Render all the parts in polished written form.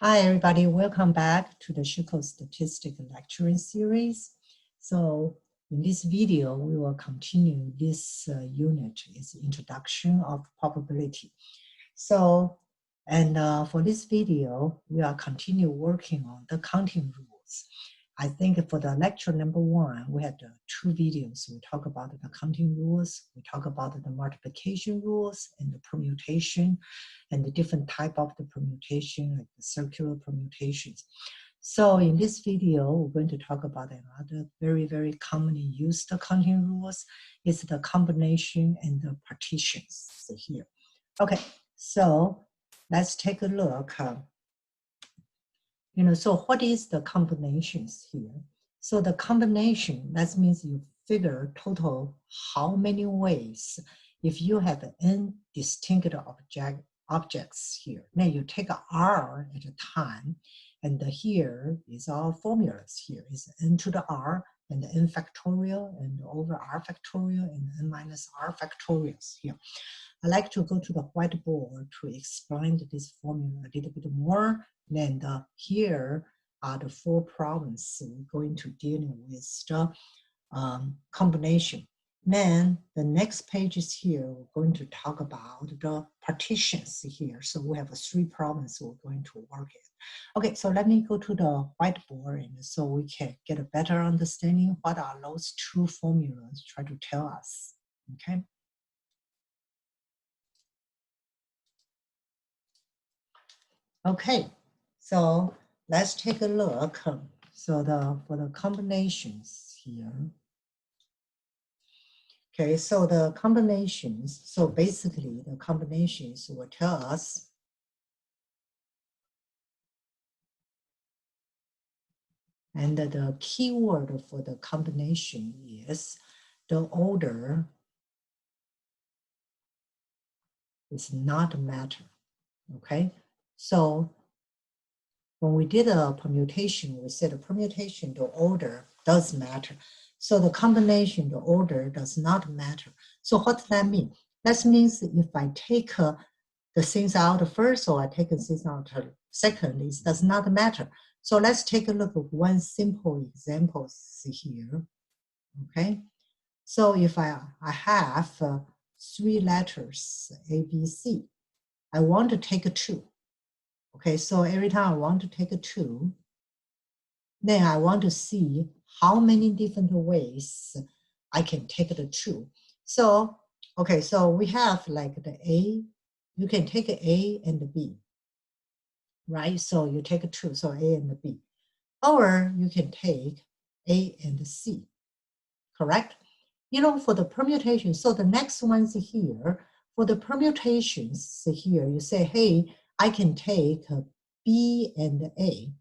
Hi, everybody. Welcome back to the Schuko Statistic Lecturing Series. So in this video, we will continue this unit. It's Introduction of Probability. So, for this video, we are continue working on the counting rules. I think for the lecture number 1, we had 2 videos. We talk about the counting rules, we talk about the multiplication rules and the permutation and the different type of the permutation, like the circular permutations. So in this video, we're going to talk about another very, very commonly used counting rules. It's the combination and the partitions here. Okay, so let's take a look. So what is the combinations here? So the combination, that means you figure total how many ways. If you have n distinct objects here, then you take r at a time, and here is our formulas here is n to the r and n factorial and over r factorial and n minus r factorials here. I like to go to the whiteboard to explain this formula a little bit more. Then here are the 4 problems we're going to deal with the combination. Then the next page is here. We're going to talk about the partitions here. So we have 3 problems we're going to work it. Okay, so let me go to the whiteboard and so we can get a better understanding what are those 2 formulas try to tell us. Okay. Okay, so let's take a look. So for the combinations here. Okay, so the combinations, so basically the combinations will tell us and the keyword for the combination is the order is not matter. Okay, so when we did a permutation, we said a permutation, the order does matter. So the combination, the order does not matter. So what does that mean? That means if I take the things out first or I take the things out second, it does not matter. So let's take a look at one simple example here. Okay, so if I have 3 letters A, B, C, I want to take 2. Okay, so every time I want to take 2, then I want to see how many different ways I can take the 2. So, okay, so we have like the A, you can take A and B, right? So you take 2, so A and B. Or you can take A and C, correct? For the permutation, so the next one's here, for the permutations here, you say, hey, I can take B and A.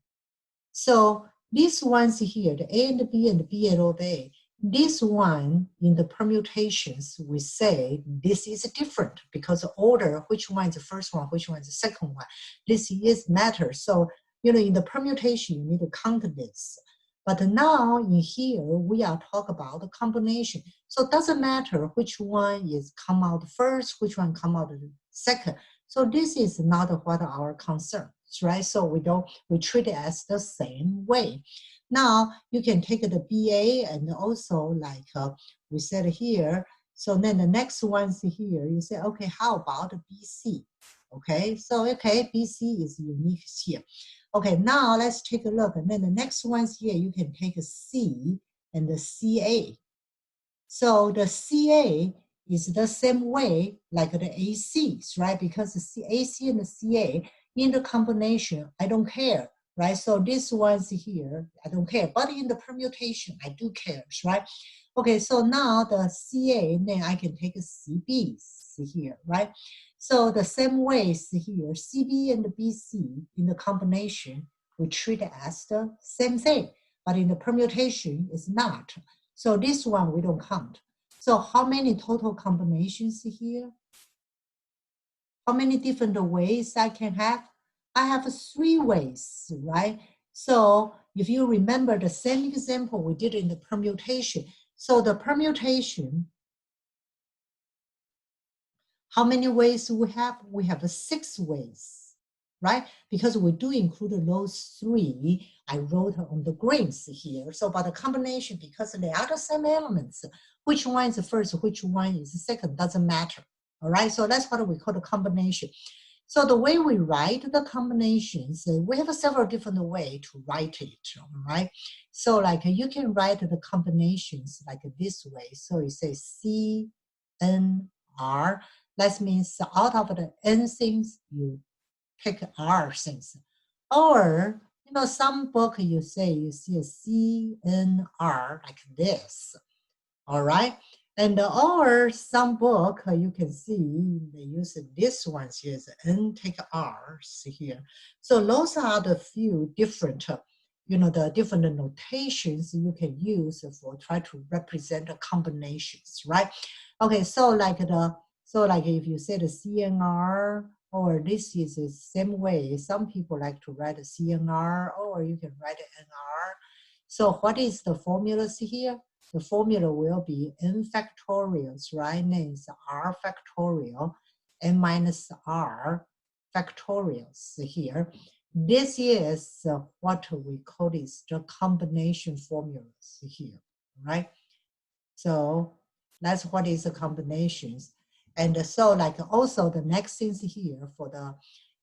So these ones here, the A and B and B and A, this one in the permutations, we say this is different because the order, which one is the first one, which one is the second one, this is matter. So, in the permutation, you need to count this. But now in here, we are talking about the combination. So it doesn't matter which one is come out first, which one come out second. So this is not what our concern, right? So we treat it as the same way. Now you can take the BA and also like we said here. So then the next one's here, you say, okay, how about BC? Okay, so okay, BC is unique here. Okay, now let's take a look. And then the next one's here, you can take a C and the CA. So the CA is the same way like the ACs, right? Because the AC and the CA in the combination, I don't care, right? So this one's here, I don't care. But in the permutation, I do care, right? Okay, so now the CA, then I can take a CB here, right? So the same ways here, CB and BC in the combination, we treat it as the same thing, but in the permutation, it's not. So this one we don't count. So how many total combinations here? How many different ways I can have? I have 3 ways, right? So if you remember the same example we did in the permutation. So the permutation, how many ways we have? We have 6 ways. right? Because we do include those three I wrote on the greens here. So by the combination, because they are the same elements, which one is first, which one is second, doesn't matter. All right, so that's what we call the combination. So the way we write the combinations, we have several different ways to write it, all right? So like you can write the combinations like this way. So you say C, N, R. That means out of the N things, you pick R things. Or, you know, some book you say you see a C, N, R like this, all right? And or some book you can see they use this one here is N take R here. So those are the few different, you know, the different notations you can use for try to represent the combinations, right? Okay, so like if you say the CNR, or this is the same way, some people like to write a CNR, or you can write an NR. So what is the formulas here? The formula will be n factorials, right? Names r factorial, n minus r factorials here. This is what we call is the combination formulas here, right? So that's what is the combinations. And so like also the next things here for the,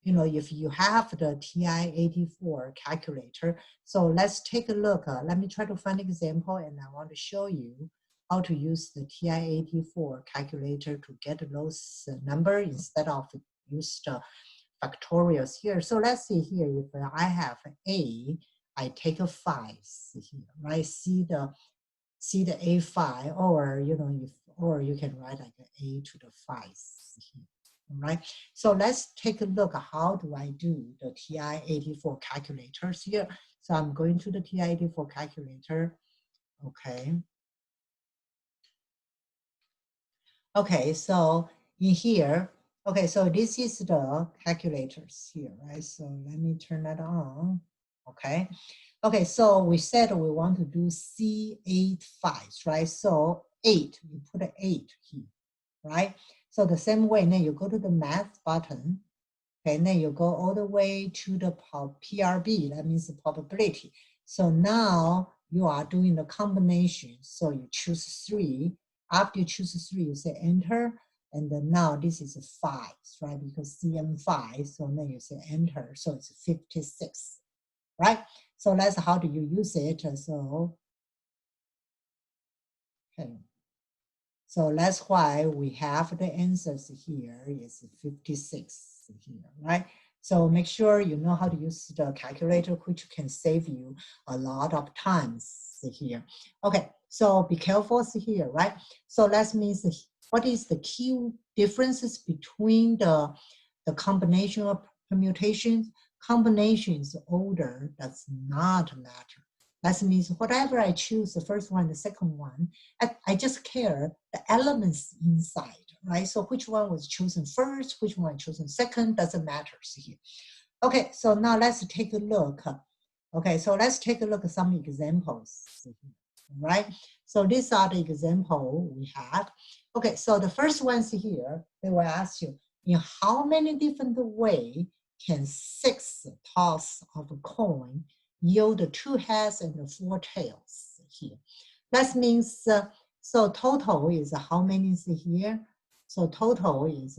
you know, if you have the TI-84 calculator, so let's take a look. Let me try to find an example, and I want to show you how to use the TI-84 calculator to get those number instead of use the factorials here. So let's see here, if I have A, I take a 5 here, right? See the A5, or you know, or you can write like A to the 5 here. All right, so let's take a look. How do I do the TI-84 calculators here? So I'm going to the TI-84 calculator. Okay. Okay, so in here, okay, so this is the calculators here, right? So let me turn that on. Okay. Okay, so we said we want to do C8 files, right? So 8, you put an 8 here, right? So the same way, then you go to the math button, okay, and then you go all the way to the PRB, that means the probability. So now you are doing the combination. So you choose 3. After you choose 3, you say enter. And then now this is a 5, right? Because CM5, so then you say enter. So it's 56, right? So that's how do you use it. So, okay. So that's why we have the answers here is 56 here, right? So make sure you know how to use the calculator, which can save you a lot of times here. Okay, so be careful here, right? So that means what is the key differences between the combination of permutations? Combinations order does not matter. That means whatever I choose, the first one, the second one, I just care the elements inside, right? So which one was chosen first, which one chosen second, doesn't matter here. Okay, so now let's take a look. Okay, so let's take a look at some examples, right? So these are the example we have. Okay, so the first ones here, they will ask you, in how many different ways can 6 toss of a coin yield 2 heads and 4 tails here? That means, so total is how many is here? So total is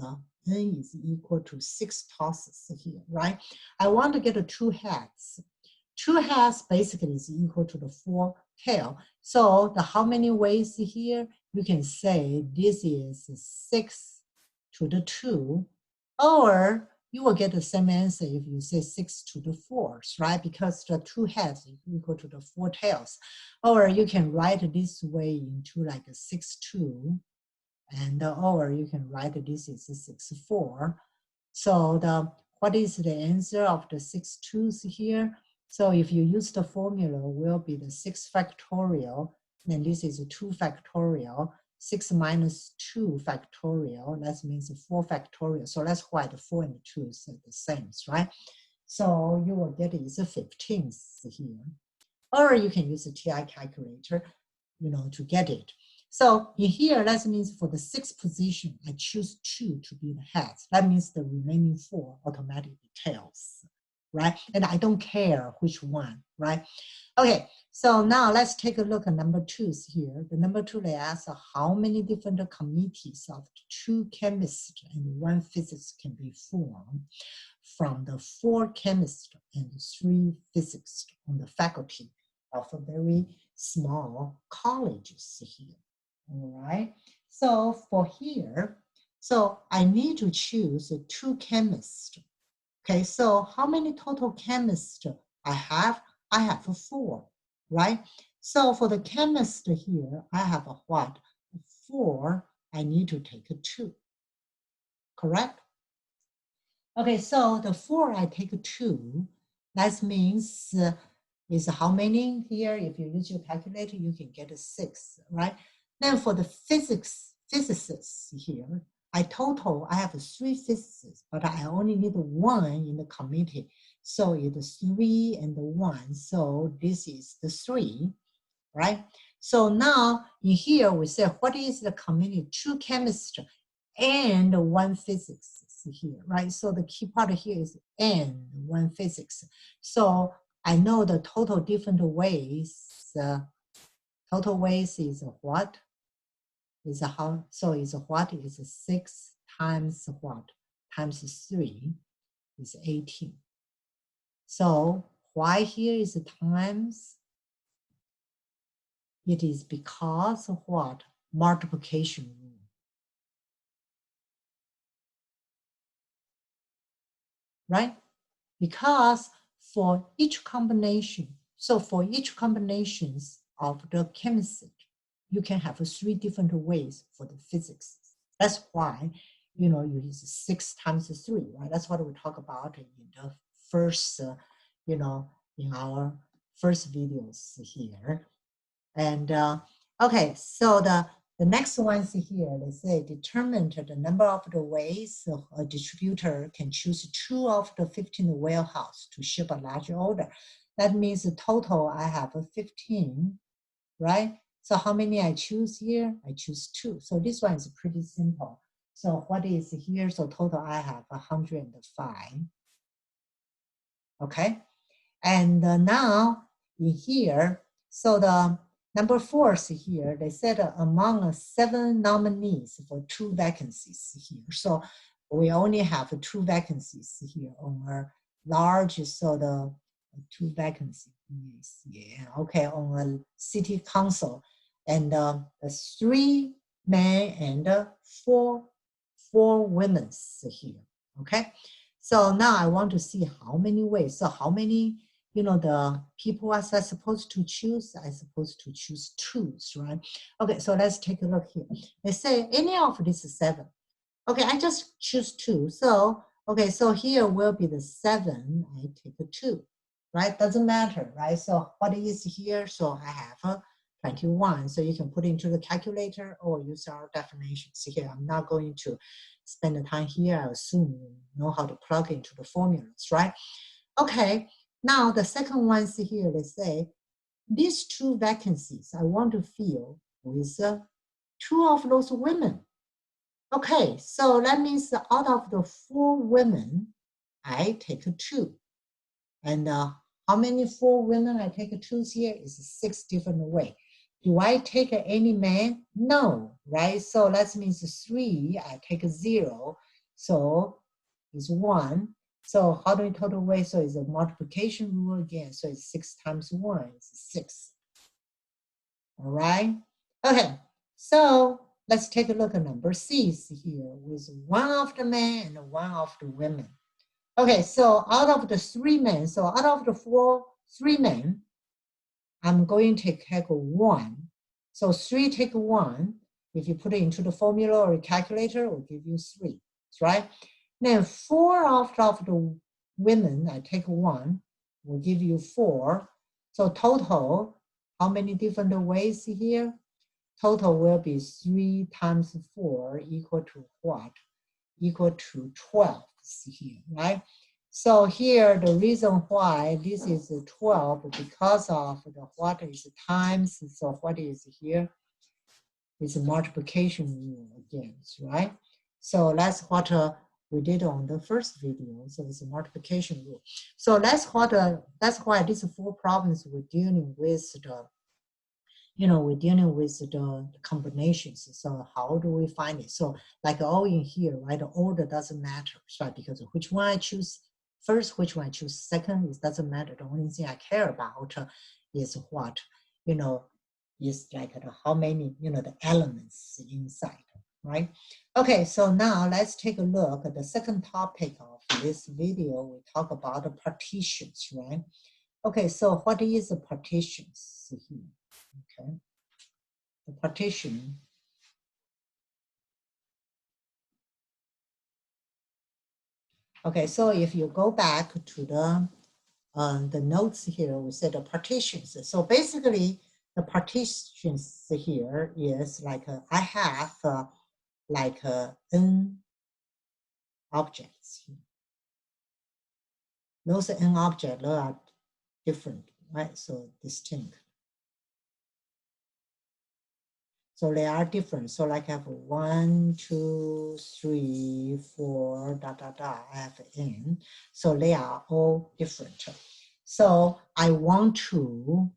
n is equal to 6 tosses here, right? I want to get 2 heads. 2 heads basically is equal to the 4 tail. So the how many ways here? You can say this is 6 to the 2, or you will get the same answer if you say 6 to the 4th, right? Because the 2 heads is equal to the 4 tails. Or you can write this way into like a 6, 2, and or you can write this is a 6, 4. So what is the answer of the 6 2's here? So if you use the formula, will be the 6 factorial, then this is a 2 factorial, 6 minus 2 factorial, that means 4 factorial. So that's why the 4 and the 2 is the same, right? So you will get is a 15th here. Or you can use a TI calculator, you know, to get it. So in here, that means for the 6th position, I choose 2 to be the heads. That means the remaining 4 automatically tails, right? And I don't care which one, right? Okay, so now let's take a look at number 2s here. The number 2, they ask how many different committees of 2 chemists and 1 physicist can be formed from the 4 chemists and 3 physicists on the faculty of a very small colleges here. All right, so for here, so I need to choose 2 chemists. Okay, so how many total chemists I have? I have 4, right? So for the chemist here, I have a what? 4, I need to take a 2, correct? Okay, so the 4, I take a 2. That means is how many here? If you use your calculator, you can get a 6, right? Then for the physicists here, I have 3 physicists, but I only need 1 in the committee. So it's 3 and 1. So this is the 3, right? So now in here, we say, what is the committee? 2 chemists and 1 physics here, right? So the key part here is and 1 physics. So I know the total different ways. Total ways is what? Is how? So is what? Is 6 times what? Times 3 is 18. So why here is times? It is because of what? Multiplication rule. Right? Because for each combination, so for each combinations of the chemistry, you can have 3 different ways for the physics. That's why, you use 6 times 3, right? That's what we talk about in the first, in our first videos here. And okay, so the next ones here, they say determine the number of the ways a distributor can choose 2 of the 15 warehouse to ship a large order. That means the total I have 15, right? So how many I choose here? I choose 2. So this one is pretty simple. So what is here? So total I have 105. Okay, and now in here, so the number 4 here, they said among 7 nominees for 2 vacancies here. So we only have 2 vacancies here on our large, so the 2 vacancies, yeah, okay, on a city council, and 3 men and 4 women here, okay? So now I want to see how many ways, so how many the people are supposed to choose, I supposed to choose 2, right? Okay, so let's take a look here. They say any of these 7. Okay, I just choose 2. So, okay, so here will be the 7, I take a 2, right? Doesn't matter, right? So what is here? So I have 21. So you can put into the calculator or use our definitions here. I'm not going to spend the time here. I assume you know how to plug into the formulas, right? Okay. Now, the second one here, they say, these 2 vacancies I want to fill with 2 of those women. Okay, so that means out of the 4 women, I take 2. And how many 4 women I take 2s here is 6 different ways. Do I take any man? No, right? So that means 3, I take 0. So it's 1. So how many total ways? So it's a multiplication rule again. So it's 6 times 1 is 6. All right. Okay. So let's take a look at number C's here with 1 of the men and 1 of the women. Okay. So out of the 3 men, so out of the 3 men, I'm going to take 1. So 3 take 1. If you put it into the formula or calculator, it will give you 3, right? Then 4 of the women, I take 1, will give you 4. So total, how many different ways here? Total will be 3 times 4 equal to what? Equal to 12 here, right? So here, the reason why this is 12, because of the what is times, so what is here? It's a multiplication rule again, right? So that's what we did on the first video. So it's a multiplication rule. So that's why these 4 problems we're dealing with we're dealing with the combinations. So how do we find it? So like all in here, right? The order doesn't matter, right? Because which one I choose first, which one I choose second, it doesn't matter. The only thing I care about is what, is like how many, the elements inside, right? Okay, so now let's take a look at the second topic of this video. We talk about the partitions, right? Okay, so what is the partitions here? Okay, the partition. Okay, so if you go back to the notes here, we said the partitions. So basically, the partitions here is like I have like n objects here. Those n objects are different, right? So distinct. So they are different. So like I have 1, 2, 3, 4, I have n. So they are all different. So I want to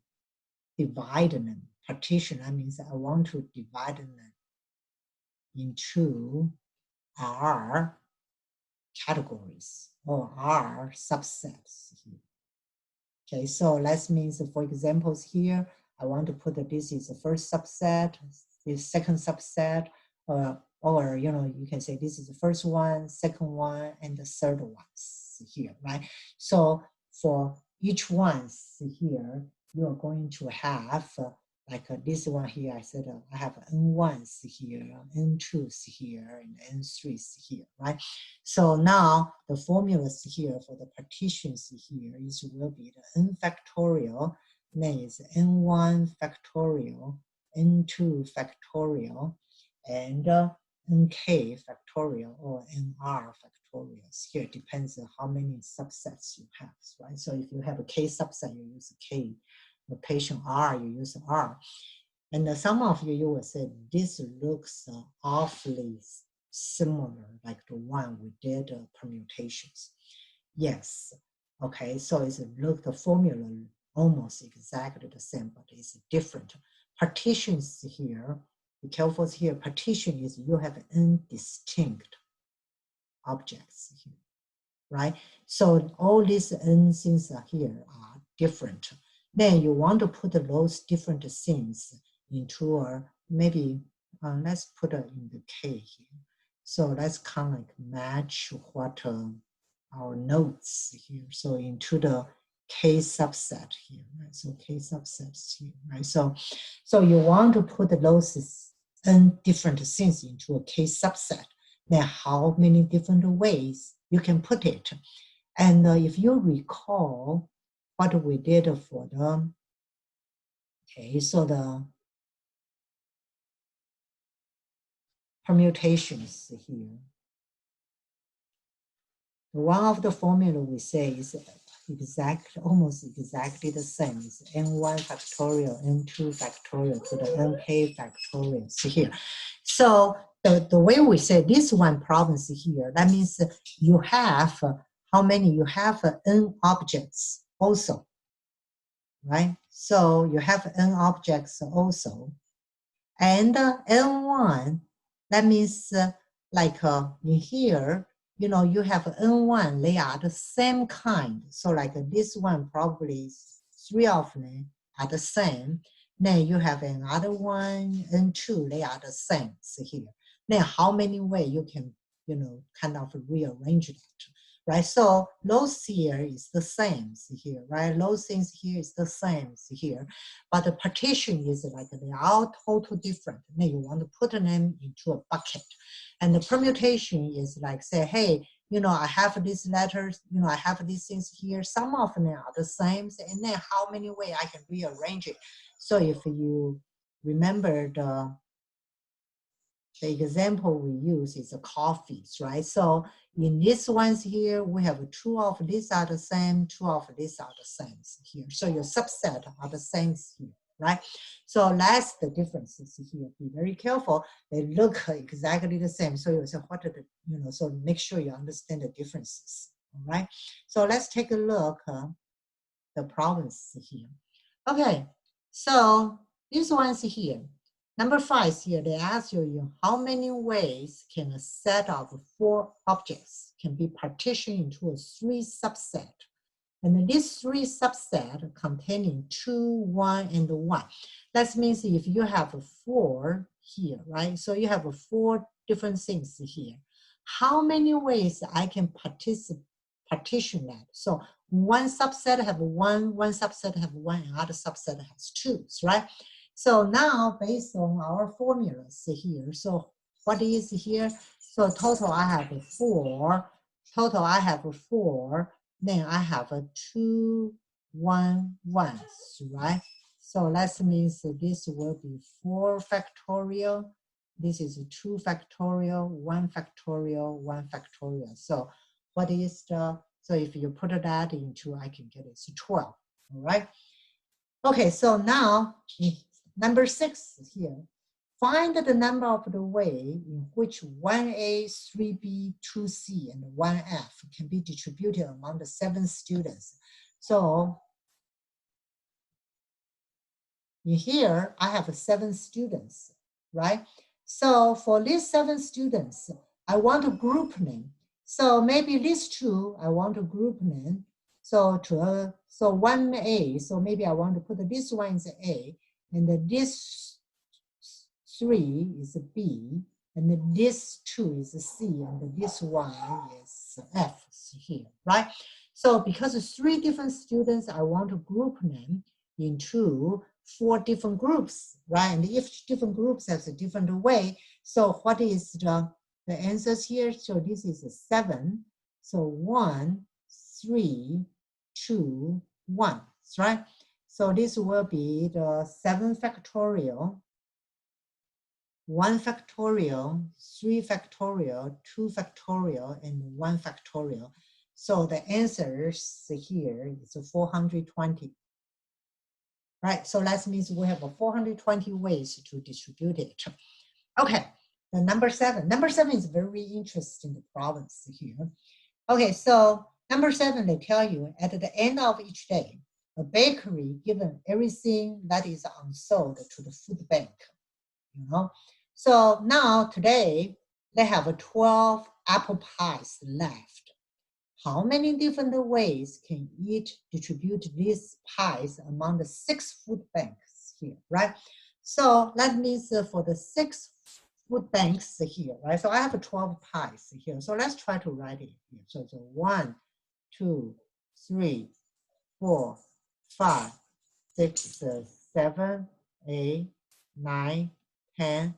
divide them. Partition, that means I want to divide them into R categories or R subsets here. Okay, so that means for examples here, I want to put this is the first subset, this second subset, or you can say this is the first one, second one, and the third one here, right? So for each one here, you are going to have like this one here, I said I have N1s here, N2s here, and N3s here, right? So now the formulas here for the partitions here will be the N factorial, then is N1 factorial, N2 factorial, and Nk factorial or Nr factorials. Here it depends on how many subsets you have, right? So if you have a K subset, you use a K. Notation R, you use R. And some of you will say, this looks awfully similar, like the one we did permutations. Yes, okay, so the formula almost exactly the same, but it's different. Partitions here, be careful here, partition is you have n distinct objects here, right? So all these n things here are different. Then you want to put those different things into a, maybe, let's put it in the K here. So let's kind of like match what our notes here. So into the K subset here, right? So K subsets here, right? So you want to put those n different things into a K subset. Then how many different ways you can put it? And if you recall what we did for the, okay, so the permutations here. One of the formula we say is almost exactly the same. It's n1 factorial, n2 factorial to the nk factorial here. So the way we say this one problem here, that means you have how many? You have n objects also, right? So you have n objects also. And n1, that means like in here, you have n1, they are the same kind. So like this one, probably 3 of them are the same. Then you have another one, n2, they are the same here. Then how many ways you can, kind of rearrange that, right? So those here is the same here, right? Those things here is the same here. But the partition is like they are all total different. Then you want to put them into a bucket. And the permutation is like say, hey, I have these letters, I have these things here. Some of them are the same. And then how many ways I can rearrange it? So if you remember the example we use is the coffees, right? So in this ones here, we have 2 of these are the same, 2 of these are the same here. So your subset are the same here, right? So that's the differences here. Be very careful. They look exactly the same. So you say, what are the, so make sure you understand the differences, all right? So let's take a look the problems here. Okay, so these ones here. Number 5 here, they ask you how many ways can a set of 4 objects can be partitioned into a 3 subset. And these 3 subset containing 2, 1, and 1. That means if you have 4 here, right? So you have 4 different things here. How many ways I can partition that? So one subset have 1, one subset have 1, and other subset has 2, right? So now based on our formulas here, so what is here? So total I have 4. Total I have 4. Then I have a 2, 1, 1, right? So that means this will be 4 factorial. This is 2 factorial, 1 factorial, 1 factorial. So what is the, so if you put that into, I can get it's 12, all right? Okay, so now number 6 here. Find the number of the way in which 1A, 3B, 2C, and 1F can be distributed among the 7 students. So in here, I have 7 students, right? So for these 7 students, I want to group them. So maybe these 2, I want to group them. So to so 1A, so maybe I want to put this one is A, and this 3 is B, and this 2 is C, and this 1 is F here, right? So because it's 3 different students, I want to group them into 4 different groups, right? And each different groups has a different way. So what is the answers here? So this is a 7. So 1, 3, 2, 1, right? So this will be the 7 factorial, 1 factorial, 3 factorial, 2 factorial, and 1 factorial. So the answers here is 420. Right, so that means we have 420 ways to distribute it. Okay, the number 7. Number 7 is very interesting problems here. Okay, so number 7, they tell you at the end of each day, a bakery given everything that is unsold to the food bank, So now today, they have 12 apple pies left. How many different ways can each distribute these pies among the 6 food banks here, right? So that means for the 6 food banks here, right? So I have 12 pies here. So let's try to write it here. So it's 1, 2, 3, 4, 5, 6, 7, 8, 9, 10,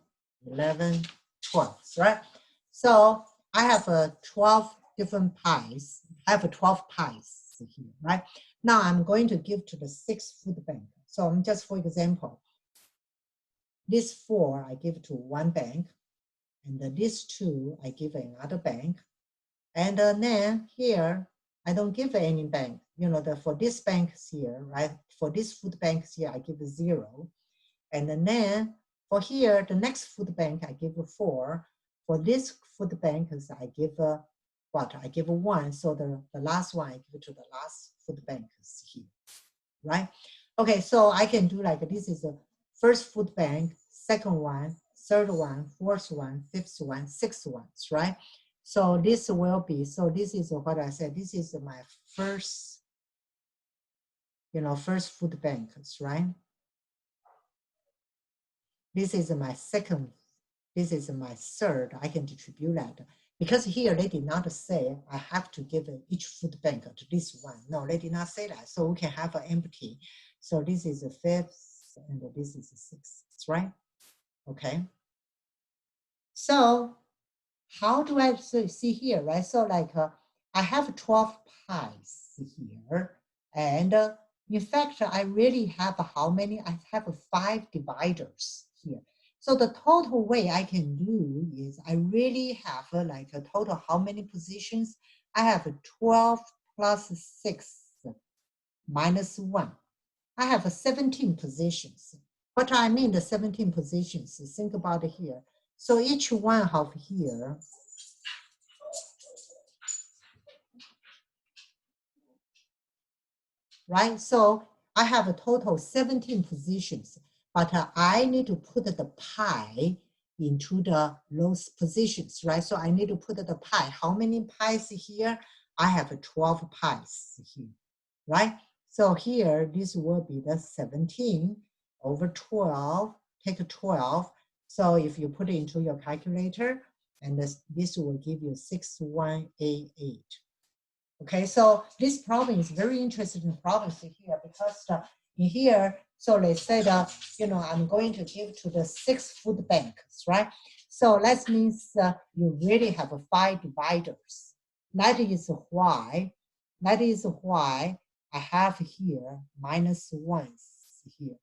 11, 12, right? So I have 12 different pies. I have 12 pies here, right? Now I'm going to give to the 6 food bank. So I'm just, for example, this 4 I give to one bank, and this 2 I give another bank, and then here I don't give any bank. For this bank here, right? For this food bank here, I give 0, and then for here, the next food bank I give 4. For this food bank, I give what? I give 1. So the last one I give to the last food bank here, right? Okay, so I can do like this is the first food bank, second one, third one, fourth one, fifth one, sixth one, right? So this will be, so this is what I said, this is my first, first food bank, right? This is my second, this is my third, I can distribute that. Because here they did not say I have to give each food bank to this one. No, they did not say that. So we can have an empty. So this is the 5th and this is the 6th, right? Okay. So how do I see here, right? So like I have 12 pies here. And in fact, I really have how many? I have 5 dividers here. So the total way I can do is I really have like a total how many positions? I have 12 plus 6 minus 1. I have 17 positions. What I mean the 17 positions, think about it here. So each one of here, right? So I have a total 17 positions, but I need to put the pi into those positions, right? So I need to put the pi. How many pi's here? I have 12 pi's here, right? So here, this will be the 17 over 12, take 12. So if you put it into your calculator, and this will give you 6188. Okay, so this problem is very interesting problem here because in here, so let's say that, I'm going to give to the 6 food banks, right? So that means you really have 5 dividers. That is why I have here minus ones here,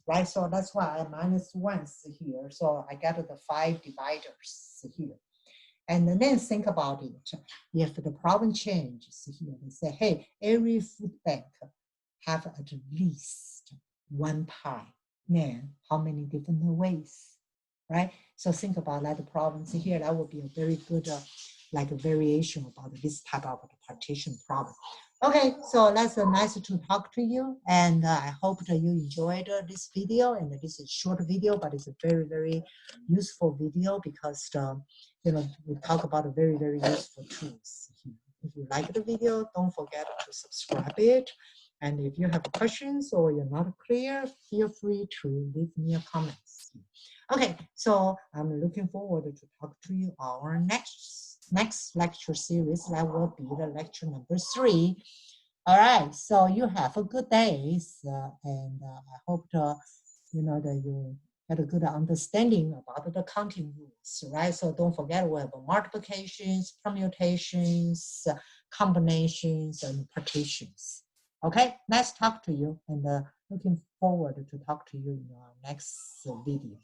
right? So that's why I minus ones here. So I get the 5 dividers here. And then think about it. If the problem changes here, they say, hey, every food bank have at least 1 pi. Then how many different ways, right? So think about that problems here. That would be a very good like a variation about this type of partition problem. Okay, so that's nice to talk to you. And I hope that you enjoyed this video. And this is a short video, but it's a very, very useful video because we talk about a very, very useful tools here. If you like the video, don't forget to subscribe it. And if you have questions or you're not clear, feel free to leave me a comment. Okay, so I'm looking forward to talk to you our next lecture series. That will be the lecture number 3. All right, so you have a good day, and I hope that you get a good understanding about the counting rules, right? So don't forget we have multiplications, permutations, combinations, and partitions. Okay, nice talk to you, and looking forward to talk to you in our next video.